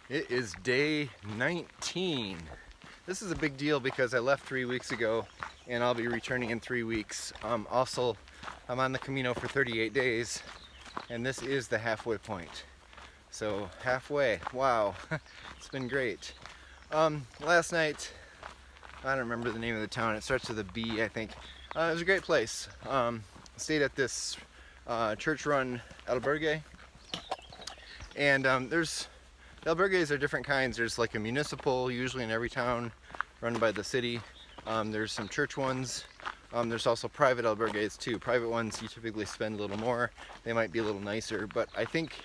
It is day 19. This is a big deal because I left 3 weeks ago and I'll be returning in 3 weeks. Also, I'm on the Camino for 38 days and this is the halfway point. So halfway, wow, it's been great. Last night, I don't remember the name of the town, it starts with a B, I think. It was a great place. Stayed at this church-run albergue, and the albergues are different kinds. There's like a municipal, usually in every town, run by the city. There's some church ones. There's also private albergues too. Private ones, you typically spend a little more. They might be a little nicer, but I think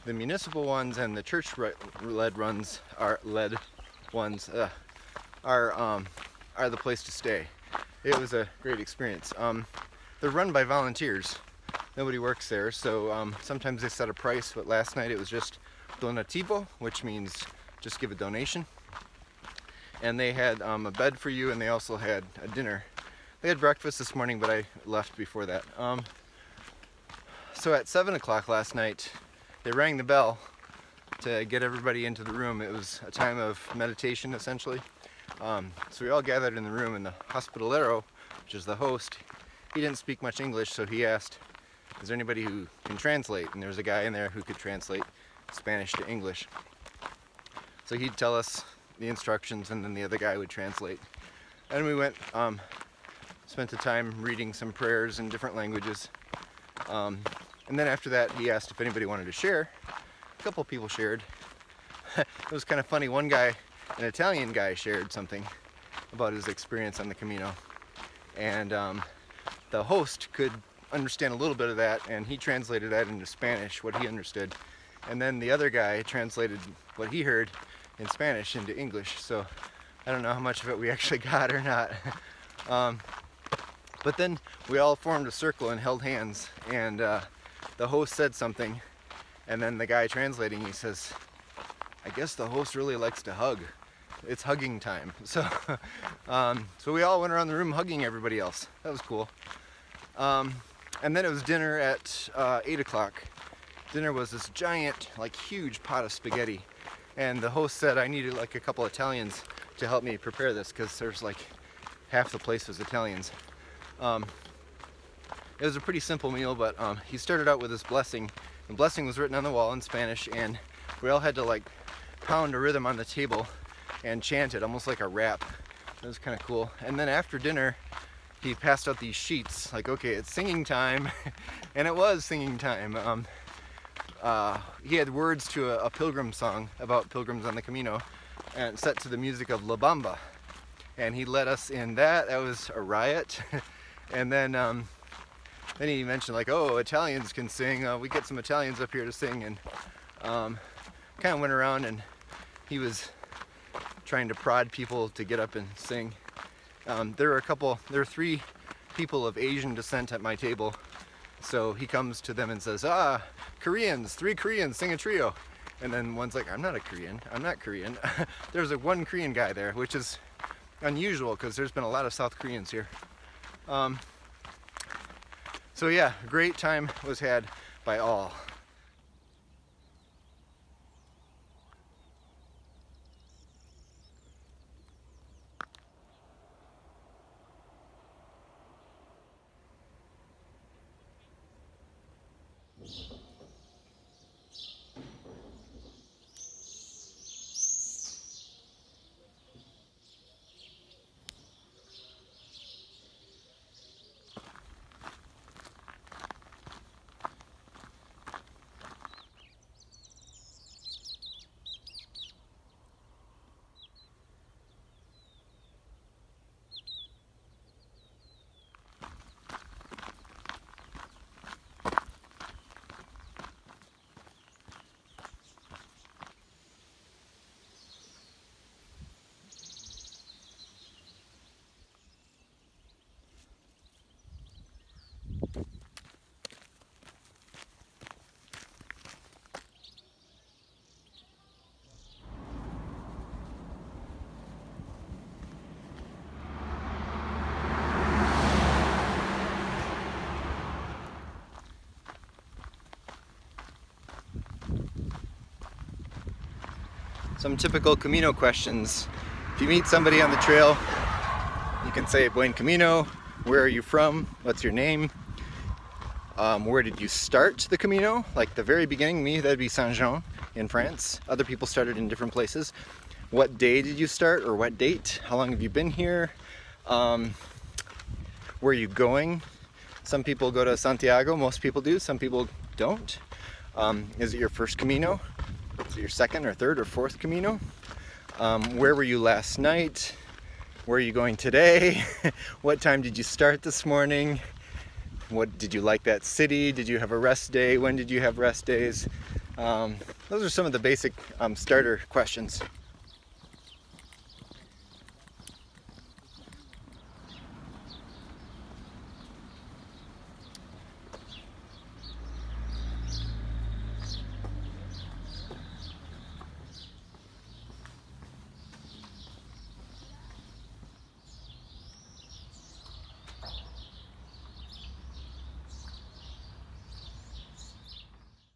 the municipal ones and the church-led ones are the place to stay. It was a great experience. They're run by volunteers. Nobody works there, so sometimes they set a price, but last night it was just donativo, which means just give a donation. And they had a bed for you, and they also had a dinner. They had breakfast this morning, but I left before that. So at 7 o'clock last night, they rang the bell to get everybody into the room. It was a time of meditation, essentially. So we all gathered in the room, and the hospitalero, which is the host, he didn't speak much English, so he asked, is there anybody who can translate? And there was a guy in there who could translate Spanish to English. So he'd tell us the instructions, and then the other guy would translate. And we went, spent the time reading some prayers in different languages. And then after that, he asked if anybody wanted to share. A couple people shared. It was kind of funny. One guy, an Italian guy, shared something about his experience on the Camino. And the host could understand a little bit of that, and he translated that into Spanish, what he understood. And then the other guy translated what he heard in Spanish into English. So I don't know how much of it we actually got or not. But then we all formed a circle and held hands, and the host said something, and then the guy translating, he says, I guess the host really likes to hug. It's hugging time. So so we all went around the room hugging everybody else. That was cool. And then it was dinner at 8 o'clock. Dinner was this giant, like huge pot of spaghetti. And the host said I needed like a couple Italians to help me prepare this, because there's like half the place was Italians. It was a pretty simple meal, but he started out with this blessing. The blessing was written on the wall in Spanish, and we all had to like pound a rhythm on the table and chant it, almost like a rap. It was kind of cool. And then after dinner, he passed out these sheets, like, okay, it's singing time. And it was singing time. He had words to a pilgrim song about pilgrims on the Camino, and set to the music of La Bamba. And he led us in that. That was a riot. And then he mentioned, like, oh, Italians can sing. We get some Italians up here to sing. And kind of went around, and he was trying to prod people to get up and sing. There were 3 people of Asian descent at my table. So he comes to them and says, Koreans, 3 Koreans, sing a trio. And then one's like, I'm not Korean. There's one Korean guy there, which is unusual because there's been a lot of South Koreans here. So yeah, a great time was had by all. Some typical Camino questions. If you meet somebody on the trail, you can say Buen Camino, where are you from, what's your name, where did you start the Camino, like the very beginning. Me, that'd be Saint-Jean in France. Other people started in different places. What day did you start, or what date? How long have you been here? Where are you going? Some people go to Santiago, most people do, some people don't. Is it your first Camino? Is it your second or third or fourth Camino? Where were you last night? Where are you going today? What time did you start this morning? What did you like that city? Did you have a rest day? When did you have rest days? Those are some of the basic starter questions.